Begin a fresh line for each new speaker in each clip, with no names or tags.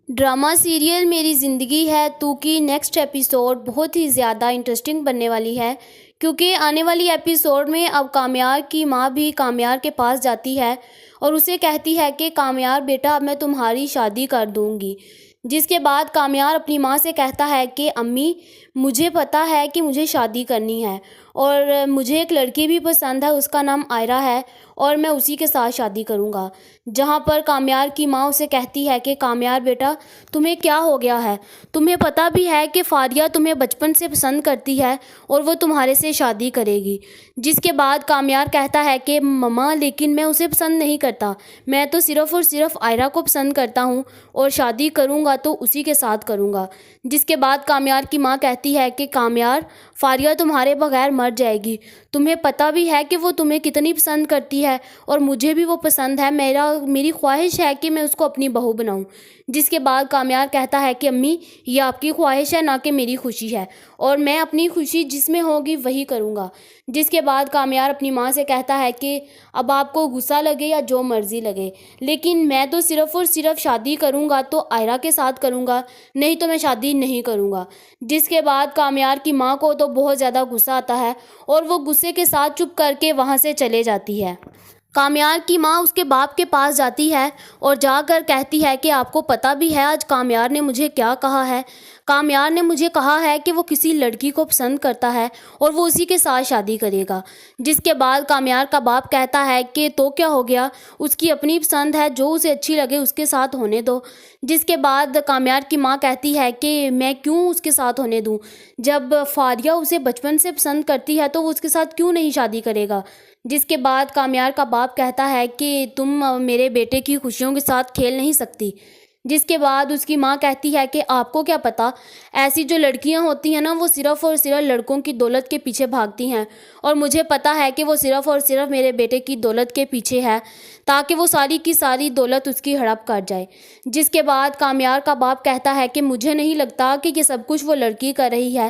Drama serial میری زندگی ہے تو کی نیکسٹ ایپیسوڈ بہت ہی زیادہ انٹرسٹنگ بننے والی ہے، کیونکہ آنے والی ایپیسوڈ میں اب کامیار کی ماں بھی کامیار کے پاس جاتی ہے اور اسے کہتی ہے کہ کامیار بیٹا اب میں تمہاری شادی کر دوں گی، جس کے بعد کامیار اپنی ماں سے کہتا ہے کہ امی مجھے پتہ ہے کہ مجھے شادی کرنی ہے اور مجھے ایک لڑکی بھی پسند ہے، اس کا نام آئرہ ہے اور میں اسی کے ساتھ شادی کروں گا۔ جہاں پر کامیار کی ماں اسے کہتی ہے کہ کامیار بیٹا تمہیں کیا ہو گیا ہے، تمہیں پتہ بھی ہے کہ فاریہ تمہیں بچپن سے پسند کرتی ہے اور وہ تمہارے سے شادی کرے گی، جس کے بعد کامیار کہتا ہے کہ مما لیکن میں اسے پسند نہیں کرتا، میں تو صرف اور صرف آئرہ کو پسند کرتا ہوں اور شادی کروں گا تو اسی کے ساتھ کروں گا، جس کے بعد کامیار کی ماں کہتی ہے کہ کامیار فاریہ تمہارے بغیر مر جائے گی، تمہیں پتہ بھی ہے کہ وہ تمہیں کتنی پسند کرتی ہے اور مجھے بھی وہ پسند ہے، میری خواہش ہے کہ میں اس کو اپنی بہو بناؤں، جس کے بعد کامیار کہتا ہے کہ امی یہ آپ کی خواہش ہے نہ کہ میری خوشی ہے اور میں اپنی خوشی جس میں ہوگی وہی کروں گا، جس کے بعد کامیار اپنی ماں سے کہتا ہے کہ اب آپ کو غصہ لگے یا جو مرضی لگے لیکن میں تو صرف اور صرف شادی کروں گا تو آئرہ کے ساتھ کروں گا، نہیں تو میں شادی نہیں کروں گا، جس کے بعد کامیار کی ماں کو تو بہت زیادہ غصہ آتا ہے اور وہ غصے کے ساتھ چپ کر کے وہاں سے چلے جاتی ہے۔ کامیار کی ماں اس کے باپ کے پاس جاتی ہے اور جا کر کہتی ہے کہ آپ کو پتہ بھی ہے آج کامیار نے مجھے کیا کہا ہے، کامیار نے مجھے کہا ہے کہ وہ کسی لڑکی کو پسند کرتا ہے اور وہ اسی کے ساتھ شادی کرے گا، جس کے بعد کامیار کا باپ کہتا ہے کہ تو کیا ہو گیا، اس کی اپنی پسند ہے، جو اسے اچھی لگے اس کے ساتھ ہونے دو، جس کے بعد کامیار کی ماں کہتی ہے کہ میں کیوں اس کے ساتھ ہونے دوں، جب فاریہ اسے بچپن سے پسند کرتی ہے تو وہ اس کے ساتھ کیوں نہیں شادی کرے گا، جس کے بعد کامیار کا باپ کہتا ہے کہ تم میرے بیٹے کی خوشیوں کے ساتھ کھیل نہیں سکتی، جس کے بعد اس کی ماں کہتی ہے کہ آپ کو کیا پتہ، ایسی جو لڑکیاں ہوتی ہیں نا وہ صرف اور صرف لڑکوں کی دولت کے پیچھے بھاگتی ہیں اور مجھے پتہ ہے کہ وہ صرف اور صرف میرے بیٹے کی دولت کے پیچھے ہے تاکہ وہ ساری کی ساری دولت اس کی ہڑپ کر جائے، جس کے بعد کامیار کا باپ کہتا ہے کہ مجھے نہیں لگتا کہ یہ سب کچھ وہ لڑکی کر رہی ہے،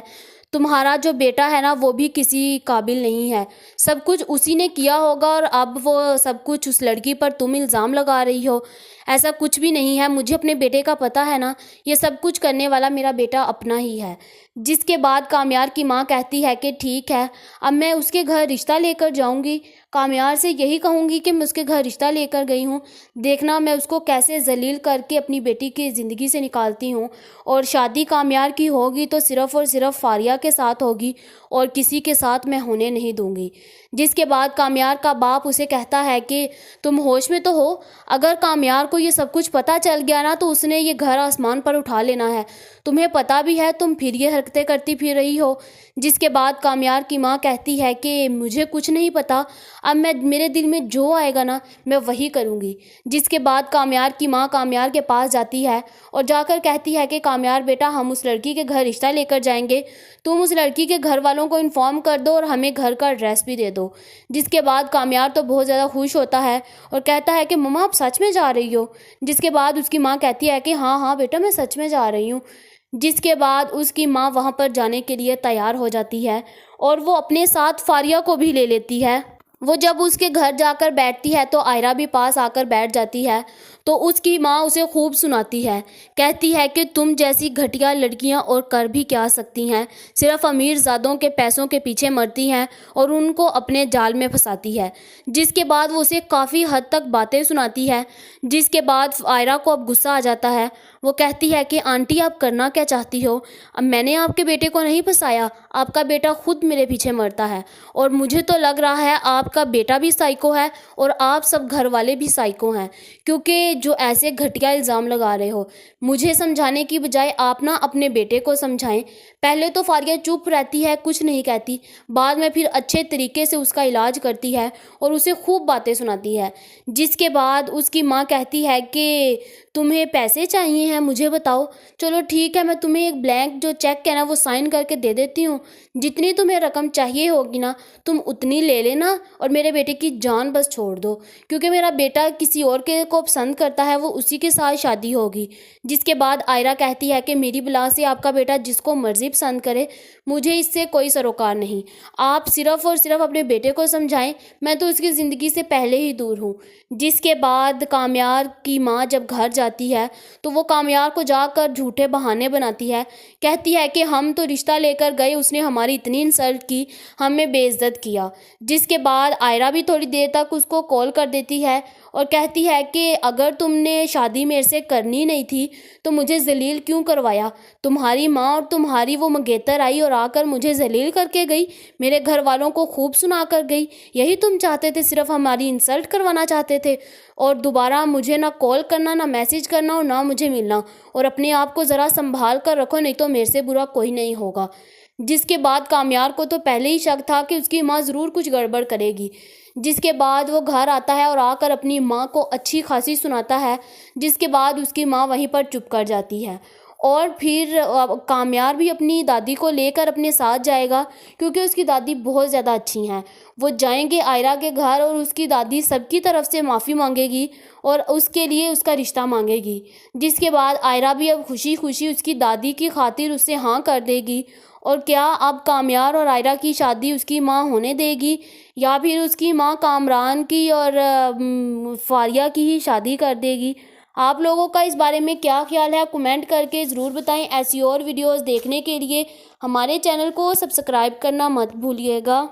تمہارا جو بیٹا ہے نا وہ بھی کسی قابل نہیں ہے، سب کچھ اسی نے کیا ہوگا اور اب وہ سب کچھ اس لڑکی پر تم الزام لگا رہی ہو، ایسا کچھ بھی نہیں ہے، مجھے اپنے بیٹے کا پتہ ہے نا، یہ سب کچھ کرنے والا میرا بیٹا اپنا ہی ہے، جس کے بعد کامیار کی ماں کہتی ہے کہ ٹھیک ہے اب میں اس کے گھر رشتہ لے کر جاؤں گی، کامیار سے یہی کہوں گی کہ میں اس کے گھر رشتہ لے کر گئی ہوں، دیکھنا میں اس کو کیسے ذلیل کر کے اپنی بیٹی کی زندگی سے نکالتی ہوں اور شادی کامیار کی ہوگی تو صرف اور صرف فاریہ کے ساتھ ہوگی اور کسی کے ساتھ میں ہونے نہیں دوں گی، جس کے بعد کامیار کا باپ اسے کہتا ہے کہ تم ہوش میں تو ہو، اگر کامیار کو یہ سب کچھ پتہ چل گیا نا تو اس نے یہ گھر آسمان پر اٹھا لینا ہے، تمہیں پتہ بھی ہے تم پھر یہ حرکتیں کرتی پھر رہی ہو، جس کے بعد کامیار کی ماں کہتی ہے کہ مجھے کچھ نہیں پتہ، اب میرے دل میں جو آئے گا نا میں وہی کروں گی، جس کے بعد کامیار کی ماں کامیار کے پاس جاتی ہے اور جا کر کہتی ہے کہ کامیار بیٹا ہم اس لڑکی کے گھر رشتہ لے کر جائیں گے، تم اس لڑکی کے گھر والوں کو انفارم کر دو اور ہمیں گھر کا ایڈریس بھی دے دو، جس کے بعد کامیار تو بہت زیادہ خوش ہوتا ہے اور کہتا ہے کہ مما آپ سچ میں جا رہی ہو، جس کے بعد اس کی ماں کہتی ہے کہ ہاں ہاں بیٹا میں سچ میں جا رہی ہوں، جس کے بعد اس کی ماں وہاں پر جانے کے لیے تیار ہو جاتی ہے اور وہ اپنے ساتھ فاریہ کو بھی لے لیتی ہے، وہ جب اس کے گھر جا کر بیٹھتی ہے تو آئرہ بھی پاس آ کر بیٹھ جاتی ہے تو اس کی ماں اسے خوب سناتی ہے، کہتی ہے کہ تم جیسی گھٹیا لڑکیاں اور کر بھی کیا سکتی ہیں، صرف امیر زادوں کے پیسوں کے پیچھے مرتی ہیں اور ان کو اپنے جال میں پھنساتی ہے، جس کے بعد وہ اسے کافی حد تک باتیں سناتی ہے، جس کے بعد آئرہ کو اب غصہ آ جاتا ہے، وہ کہتی ہے کہ آنٹی آپ کرنا کیا چاہتی ہو، اب میں نے آپ کے بیٹے کو نہیں پھنسایا، آپ کا بیٹا خود میرے پیچھے مرتا ہے اور مجھے تو لگ رہا ہے آپ کا بیٹا بھی سائیکو ہے اور آپ سب گھر والے بھی سائیکو ہیں، کیونکہ جو ایسے گھٹیا الزام لگا رہے ہو، مجھے سمجھانے کی بجائے آپ نا اپنے بیٹے کو سمجھائیں، پہلے تو فاریہ چپ رہتی ہے کچھ نہیں کہتی، بعد میں پھر اچھے طریقے سے اس کا علاج کرتی ہے اور اسے خوب باتیں سناتی ہے، جس کے بعد اس کی ماں کہتی ہے کہ تمہیں پیسے چاہیے ہیں مجھے بتاؤ، چلو ٹھیک ہے میں تمہیں ایک بلینک جو چیک ہے نا وہ سائن کر کے دے دیتی ہوں، جتنی تمہیں رقم چاہیے ہوگی نا تم اتنی لے لینا اور میرے بیٹے کی جان بس چھوڑ دو، کیونکہ میرا بیٹا کسی اور کے کو پسند کرتا ہے وہ اسی کے ساتھ شادی ہوگی، جس کے بعد آئرہ کہتی ہے کہ میری بلا سے آپ کا بیٹا جس کو مرضی پسند کرے، مجھے اس سے کوئی سروکار نہیں، آپ صرف اور صرف اپنے بیٹے کو سمجھائیں، میں تو اس کی زندگی سے پہلے ہی دور ہوں، جس کے بعد کامیار کی ماں جب گھر جاتی ہے تو وہ کامیار کو جا کر جھوٹے بہانے بناتی ہے، کہتی ہے کہ ہم تو رشتہ لے کر گئے، اس نے ہماری اتنی انسلٹ کی، ہمیں بے عزت کیا۔ جس کے بعد آئرہ بھی تھوڑی دیر تک اس کو کال کر دیتی ہے اور کہتی ہے کہ اگر تم نے شادی میرے سے کرنی نہیں تھی تو مجھے ذلیل کیوں کروایا؟ تمہاری ماں اور تمہاری وہ منگیتر آئی اور آ کر مجھے ذلیل کر کے گئی، میرے گھر والوں کو خوب سنا کر گئی، یہی تم چاہتے تھے، صرف ہماری انسلٹ کروانا چاہتے تھے، اور دوبارہ مجھے نہ کال کرنا، نہ میسج کرنا اور نہ مجھے ملنا، اور اپنے آپ کو ذرا سنبھال کر رکھو، نہیں تو میرے سے برا کوئی نہیں ہوگا۔ جس کے بعد کامیار کو تو پہلے ہی شک تھا کہ اس کی ماں ضرور کچھ گڑبڑ کرے گی۔ جس کے بعد وہ گھر آتا ہے اور آ کر اپنی ماں کو اچھی خاصی سناتا ہے، جس کے بعد اس کی ماں وہیں پر چپ کر جاتی ہے۔ اور پھر کامیار بھی اپنی دادی کو لے کر اپنے ساتھ جائے گا، کیونکہ اس کی دادی بہت زیادہ اچھی ہیں۔ وہ جائیں گے آئرہ کے گھر اور اس کی دادی سب کی طرف سے معافی مانگے گی اور اس کے لیے اس کا رشتہ مانگے گی۔ جس کے بعد آئرہ بھی اب خوشی خوشی اس کی دادی کی خاطر اس سے ہاں کر دے گی۔ اور کیا اب کامیار اور آئرہ کی شادی اس کی ماں ہونے دے گی، یا پھر اس کی ماں کامران کی اور فاریہ کی ہی شادی کر دے گی؟ آپ لوگوں کا اس بارے میں کیا خیال ہے؟ کمنٹ کر کے ضرور بتائیں۔ ایسی اور ویڈیوز دیکھنے کے لیے ہمارے چینل کو سبسکرائب کرنا مت بھولیے گا۔